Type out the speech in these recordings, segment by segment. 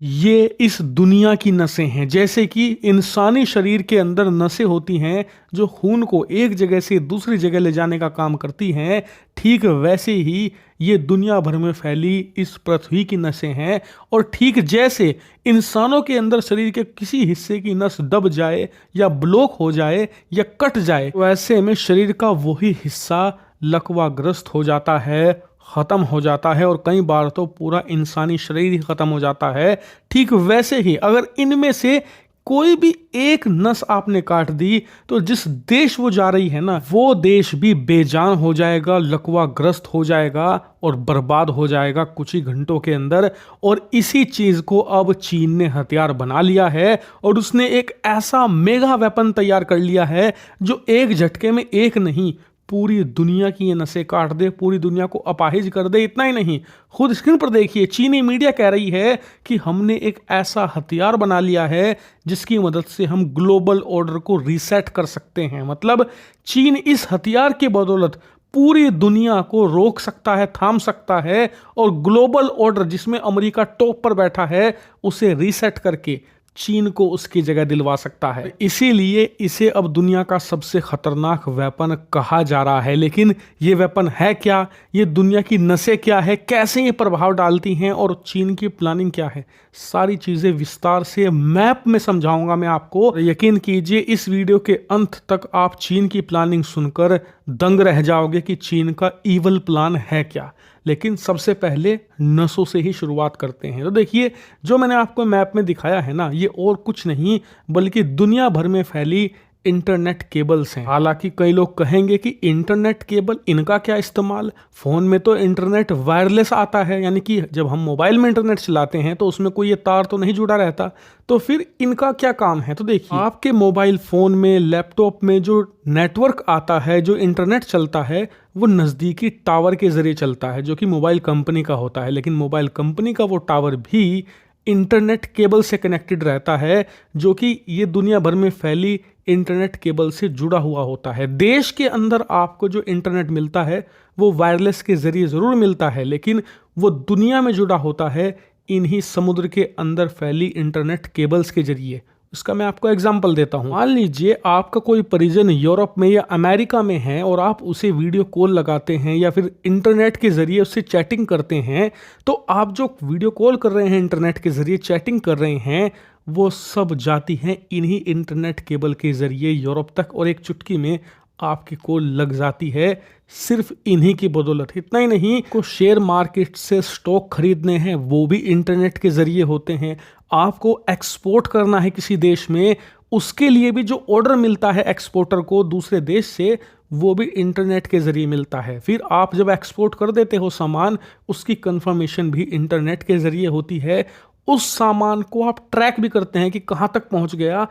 ये इस दुनिया की नसें हैं। जैसे कि इंसानी शरीर के अंदर नसें होती हैं जो खून को एक जगह से दूसरी जगह ले जाने का काम करती हैं, ठीक वैसे ही ये दुनिया भर में फैली इस पृथ्वी की नसें हैं। और ठीक जैसे इंसानों के अंदर शरीर के किसी हिस्से की नस दब जाए या ब्लॉक हो जाए या कट जाए, वैसे में शरीर का वही हिस्सा लकवाग्रस्त हो जाता है, खत्म हो जाता है, और कई बार तो पूरा इंसानी शरीर ही खत्म हो जाता है। ठीक वैसे ही अगर इनमें से कोई भी एक नस आपने काट दी तो जिस देश वो जा रही है ना, वो देश भी बेजान हो जाएगा, लकवाग्रस्त हो जाएगा और बर्बाद हो जाएगा कुछ ही घंटों के अंदर। और इसी चीज को अब चीन ने हथियार बना लिया है और उसने एक ऐसा मेगा वेपन तैयार कर लिया है जो एक झटके में एक नहीं, पूरी दुनिया की ये नसें काट दे, पूरी दुनिया को अपाहिज कर दे। इतना ही नहीं, खुद स्क्रीन पर देखिए, चीनी मीडिया कह रही है कि हमने एक ऐसा हथियार बना लिया है जिसकी मदद से हम ग्लोबल ऑर्डर को रीसेट कर सकते हैं। मतलब चीन इस हथियार की बदौलत पूरी दुनिया को रोक सकता है, थाम सकता है, और ग्लोबल ऑर्डर जिसमें अमेरिका टॉप पर बैठा है उसे रीसेट करके चीन को उसकी जगह दिलवा सकता है। इसीलिए इसे अब दुनिया का सबसे खतरनाक वेपन कहा जा रहा है। लेकिन ये वेपन है क्या, ये दुनिया की नसें क्या है, कैसे ये प्रभाव डालती हैं और चीन की प्लानिंग क्या है, सारी चीजें विस्तार से मैप में समझाऊंगा मैं आपको। यकीन कीजिए इस वीडियो के अंत तक आप चीन की प्लानिंग सुनकर दंग रह जाओगे कि चीन का ईवल प्लान है क्या। लेकिन सबसे पहले नसों से ही शुरुआत करते हैं। तो देखिए, जो मैंने आपको मैप में दिखाया है ना, ये और कुछ नहीं बल्कि दुनिया भर में फैली इंटरनेट केबल्स हैं। हालांकि कई लोग कहेंगे कि इंटरनेट केबल, इनका क्या इस्तेमाल, फोन में तो इंटरनेट वायरलेस आता है, यानी कि जब हम मोबाइल में इंटरनेट चलाते हैं तो उसमें कोई ये तार तो नहीं जुड़ा रहता, तो फिर इनका क्या काम है। तो देखिए, आपके मोबाइल फोन में, लैपटॉप में जो नेटवर्क आता है, जो इंटरनेट चलता है, वो नज़दीकी टावर के जरिए चलता है जो कि मोबाइल कंपनी का होता है। लेकिन मोबाइल कंपनी का वो टावर भी इंटरनेट केबल से कनेक्टेड रहता है जो कि ये दुनिया भर में फैली इंटरनेट केबल से जुड़ा हुआ होता है। देश के अंदर आपको जो इंटरनेट मिलता है वो वायरलेस के जरिए ज़रूर मिलता है, लेकिन वो दुनिया में जुड़ा होता है इन्हीं समुद्र के अंदर फैली इंटरनेट केबल्स के जरिए। इसका मैं आपको एग्जांपल देता हूं। मान लीजिए आपका कोई परिजन यूरोप में या अमेरिका में है और आप उसे वीडियो कॉल लगाते हैं या फिर इंटरनेट के जरिए उससे चैटिंग करते हैं, तो आप जो वीडियो कॉल कर रहे हैं, इंटरनेट के जरिए चैटिंग कर रहे हैं, वो सब जाती हैं इन्हीं इंटरनेट केबल के जरिए यूरोप तक, और एक चुटकी में आपकी कॉल लग जाती है सिर्फ इन्हीं की बदौलत। इतना ही नहीं, को शेयर मार्केट से स्टॉक खरीदने हैं वो भी इंटरनेट के जरिए होते हैं। आपको एक्सपोर्ट करना है किसी देश में, उसके लिए भी जो ऑर्डर मिलता है एक्सपोर्टर को दूसरे देश से, वो भी इंटरनेट के जरिए मिलता है। फिर आप जब एक्सपोर्ट कर देते हो सामान, उसकी कंफर्मेशन भी इंटरनेट के जरिए होती है। उस सामान को आप ट्रैक भी करते हैं कि कहाँ तक पहुँच गया,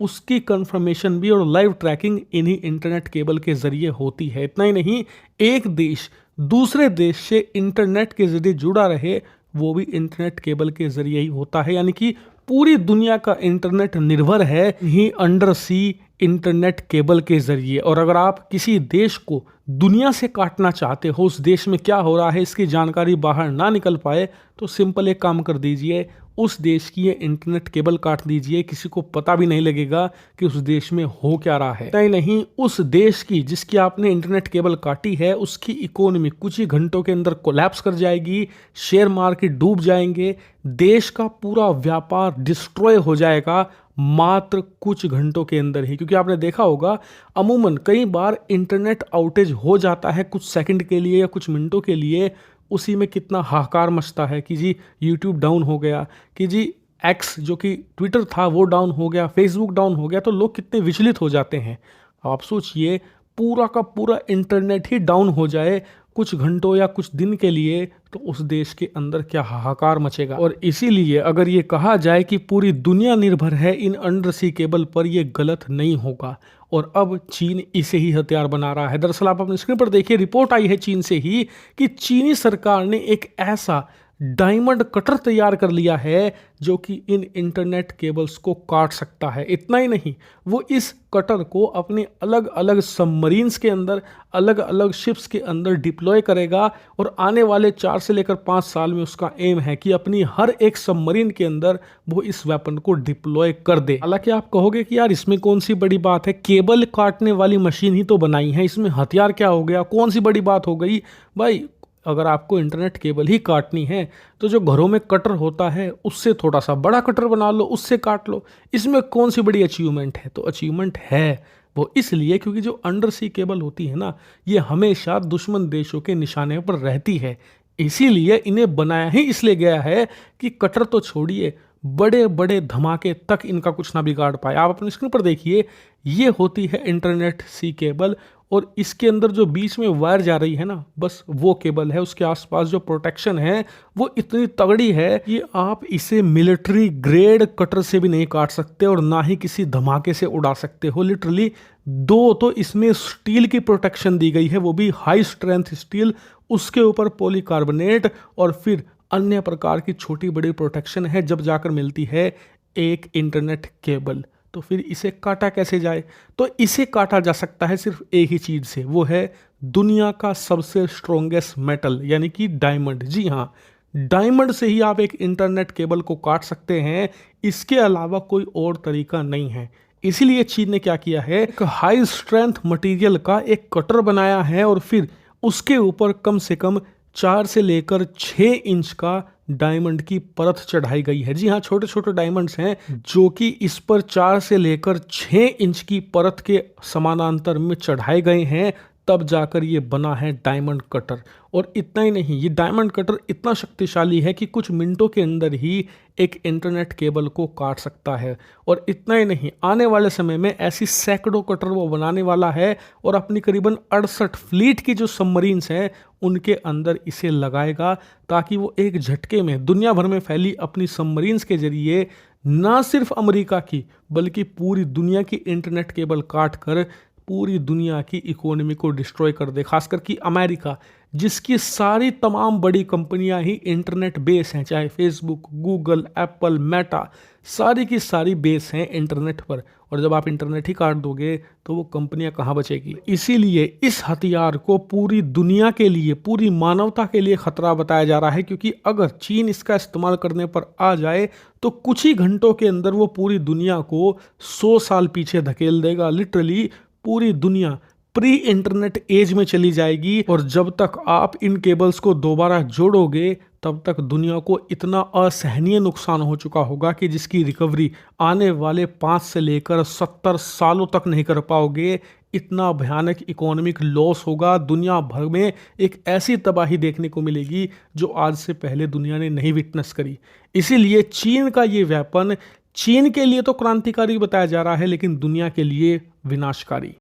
उसकी कंफर्मेशन भी और लाइव ट्रैकिंग इन्हीं इंटरनेट केबल के जरिए होती है। इतना ही नहीं, एक देश दूसरे देश से इंटरनेट के जरिए जुड़ा रहे, वो भी इंटरनेट केबल के जरिए ही होता है। यानी कि पूरी दुनिया का इंटरनेट निर्भर है ही अंडर सी इंटरनेट केबल के जरिए। और अगर आप किसी देश को दुनिया से काटना चाहते हो, उस देश में क्या हो रहा है इसकी जानकारी बाहर ना निकल पाए, तो सिंपल एक काम कर दीजिए, उस देश की ये इंटरनेट केबल काट दीजिए। किसी को पता भी नहीं लगेगा कि उस देश में हो क्या रहा है। नहीं नहीं, उस देश की जिसकी आपने इंटरनेट केबल काटी है, उसकी इकोनॉमी कुछ ही घंटों के अंदर कोलैप्स कर जाएगी, शेयर मार्केट डूब जाएंगे, देश का पूरा व्यापार डिस्ट्रॉय हो जाएगा मात्र कुछ घंटों के अंदर ही। क्योंकि आपने देखा होगा, अमूमन कई बार इंटरनेट आउटेज हो जाता है कुछ सेकंड के लिए या कुछ मिनटों के लिए, उसी में कितना हाहाकार मचता है कि जी यूट्यूब डाउन हो गया, कि जी एक्स जो कि ट्विटर था वो डाउन हो गया, फेसबुक डाउन हो गया, तो लोग कितने विचलित हो जाते हैं। आप सोचिए, पूरा का पूरा इंटरनेट ही डाउन हो जाए कुछ घंटों या कुछ दिन के लिए, तो उस देश के अंदर क्या हाहाकार मचेगा। और इसीलिए अगर ये कहा जाए कि पूरी दुनिया निर्भर है इन अंडर सी केबल पर, ये गलत नहीं होगा। और अब चीन इसे ही हथियार बना रहा है। दरअसल आप अपनी स्क्रीन पर देखिए, रिपोर्ट आई है चीन से ही कि चीनी सरकार ने एक ऐसा डायमंड कटर तैयार कर लिया है जो कि इन इंटरनेट केबल्स को काट सकता है। इतना ही नहीं, वो इस कटर को अपने अलग अलग सबमरीन्स के अंदर, अलग अलग शिप्स के अंदर डिप्लॉय करेगा और आने वाले 4 से लेकर 5 साल में उसका एम है कि अपनी हर एक सबमरीन के अंदर वो इस वेपन को डिप्लॉय कर दे। हालांकि आप कहोगे कि यार इसमें कौन सी बड़ी बात है, केबल काटने वाली मशीन ही तो बनाई है, इसमें हथियार क्या हो गया, कौन सी बड़ी बात हो गई। भाई अगर आपको इंटरनेट केबल ही काटनी है तो जो घरों में कटर होता है उससे थोड़ा सा बड़ा कटर बना लो, उससे काट लो। इसमें कौन सी बड़ी अचीवमेंट है? तो अचीवमेंट है वो इसलिए क्योंकि जो अंडर सी केबल होती है ना, ये हमेशा दुश्मन देशों के निशाने पर रहती है। इसीलिए इन्हें बनाया ही इसलिए गया है कि कटर तो छोड़िए, बड़े बड़े धमाके तक इनका कुछ ना बिगाड़ पाए। आप अपनी स्क्रीन पर देखिए, ये होती है इंटरनेट सी केबल और इसके अंदर जो बीच में वायर जा रही है ना, बस वो केबल है। उसके आसपास जो प्रोटेक्शन है वो इतनी तगड़ी है कि आप इसे मिलिट्री ग्रेड कटर से भी नहीं काट सकते और ना ही किसी धमाके से उड़ा सकते हो। लिटरली दो तो इसमें स्टील की प्रोटेक्शन दी गई है, वो भी हाई स्ट्रेंथ स्टील, उसके ऊपर पॉलीकार्बोनेट और फिर अन्य प्रकार की छोटी बड़ी प्रोटेक्शन है, जब जाकर मिलती है एक इंटरनेट केबल। तो फिर इसे काटा कैसे जाए? तो इसे काटा जा सकता है सिर्फ एक ही चीज से, वो है दुनिया का सबसे स्ट्रॉन्गेस्ट मेटल यानी कि डायमंड। जी हाँ, डायमंड से ही आप एक इंटरनेट केबल को काट सकते हैं, इसके अलावा कोई और तरीका नहीं है। इसीलिए चीन ने क्या किया है, एक हाई स्ट्रेंथ मटेरियल का एक कटर बनाया है और फिर उसके ऊपर कम से कम 4 से लेकर 6 इंच का डायमंड की परत चढ़ाई गई है। जी हाँ, छोटे छोटे डायमंड्स हैं जो कि इस पर 4 से लेकर 6 इंच की परत के समानांतर में चढ़ाए गए हैं, तब जाकर ये बना है डायमंड कटर। और इतना ही नहीं, ये डायमंड कटर इतना शक्तिशाली है कि कुछ मिनटों के अंदर ही एक इंटरनेट केबल को काट सकता है। और इतना ही नहीं, आने वाले समय में ऐसी सैकड़ों कटर वो बनाने वाला है और अपनी करीबन 68 फ्लीट की जो सबमरीन्स हैं उनके अंदर इसे लगाएगा, ताकि वो एक झटके में दुनिया भर में फैली अपनी सबमरीन्स के जरिए ना सिर्फ अमेरिका की बल्कि पूरी दुनिया की इंटरनेट केबल काट कर पूरी दुनिया की इकोनॉमी को डिस्ट्रॉय कर दे। खासकर कि अमेरिका, जिसकी सारी तमाम बड़ी कंपनियां ही इंटरनेट बेस हैं, चाहे फेसबुक, गूगल, एप्पल, मेटा, सारी की सारी बेस हैं इंटरनेट पर। और जब आप इंटरनेट ही काट दोगे तो वो कंपनियां कहाँ बचेगी? इसीलिए इस हथियार को पूरी दुनिया के लिए, पूरी मानवता के लिए खतरा बताया जा रहा है, क्योंकि अगर चीन इसका इस्तेमाल करने पर आ जाए तो कुछ ही घंटों के अंदर वो पूरी दुनिया को 100 साल पीछे धकेल देगा। लिटरली पूरी दुनिया प्री इंटरनेट एज में चली जाएगी। और जब तक आप इन केबल्स को दोबारा जोड़ोगे तब तक दुनिया को इतना असहनीय नुकसान हो चुका होगा कि जिसकी रिकवरी आने वाले 5 से लेकर 70 सालों तक नहीं कर पाओगे। इतना भयानक इकोनॉमिक लॉस होगा, दुनिया भर में एक ऐसी तबाही देखने को मिलेगी जो आज से पहले दुनिया ने नहीं विटनेस करी। इसीलिए चीन का ये वेपन चीन के लिए तो क्रांतिकारी बताया जा रहा है, लेकिन दुनिया के लिए विनाशकारी।